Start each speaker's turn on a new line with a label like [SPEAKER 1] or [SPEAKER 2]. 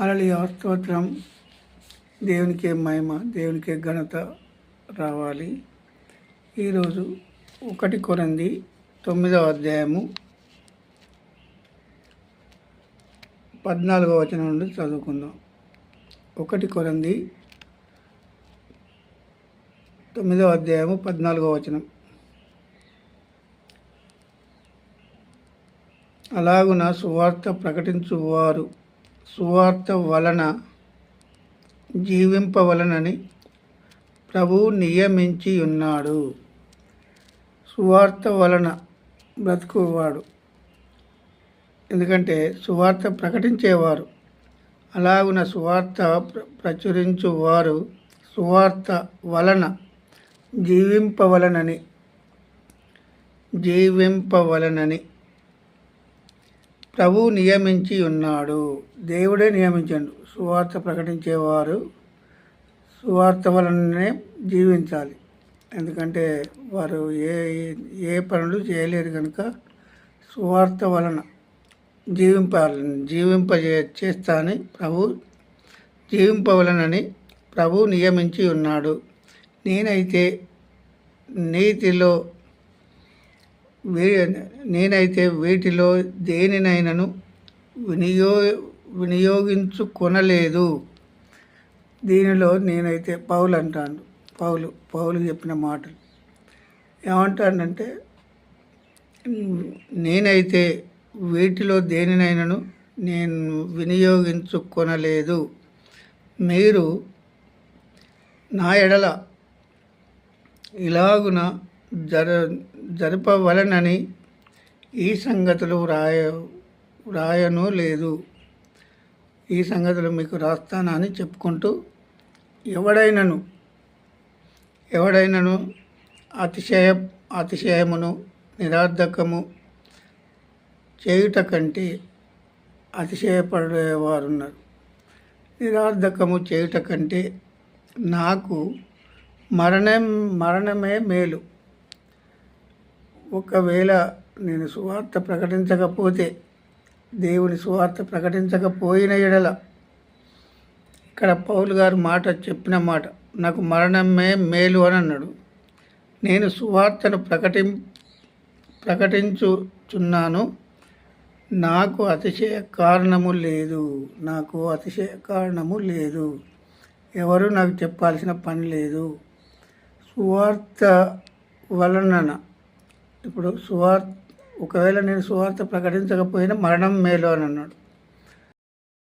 [SPEAKER 1] హల్లెలూయా స్తోత్రం. దేవునికే మహిమ, దేవునికే ఘనత రావాలి. ఈరోజు 1 కొరింథీ 9వ అధ్యాయము 14వ వచనం నుండి చదువుకుందాం. 1 కొరింథీ 9వ అధ్యాయము 14వ వచనం. అలాగున సువార్త ప్రకటించువారు సువార్త వలన జీవింపవలనని ప్రభువు నియమించి ఉన్నాడు. సువార్త వలన బ్రతుకువాడు, ఎందుకంటే సువార్త ప్రకటించేవారు, అలాగున సువార్త ప్రచురించువారు సువార్త వలన జీవింపవలనని ప్రభువు నియమించి ఉన్నాడు. దేవుడే నియమించాడు. సువార్త ప్రకటించేవారు సువార్త వలననే జీవించాలి, ఎందుకంటే వారు ఏ పనులు చేయలేరు కనుక సువార్త వలన చేస్తానని జీవింపవలనని ప్రభు నియమించి ఉన్నాడు. నేనైతే వీటిలో దేనినైనను వినియోగించుకొనలేదు. దీనిలో నేనైతే పౌలు చెప్పిన మాటలు ఏమంటాడంటే, నేనైతే వీటిలో దేనినైనను నేను వినియోగించుకొనలేదు. మీరు నా ఎడల ఇలాగున జరపవలనని ఈ సంగతులు వ్రాయను లేదు. ఈ సంగతులు మీకు రాస్తానని చెప్పుకుంటూ ఎవడైనను అతిశయమును నిరర్ధకము చేయుట కంటే అతిశయపడేవారున్నారు. నిరర్ధకము చేయుట కంటే నాకు మరణమే మేలు. ఒకవేళ నేను సువార్త ప్రకటించకపోతే, దేవుని సువార్త ప్రకటించకపోయిన ఎడల, ఇక్కడ పౌలు గారు చెప్పిన మాట, నాకు మరణమే మేలు అని అన్నాడు. నేను సువార్తను ప్రకటించుచున్నాను, నాకు అతిశయ కారణము లేదు. ఎవరు నాకు చెప్పాల్సిన పని లేదు. సువార్త వలన ఇప్పుడు ఒకవేళ నేను సువార్త ప్రకటించకపోయినా మరణం మేలు అని అన్నాడు.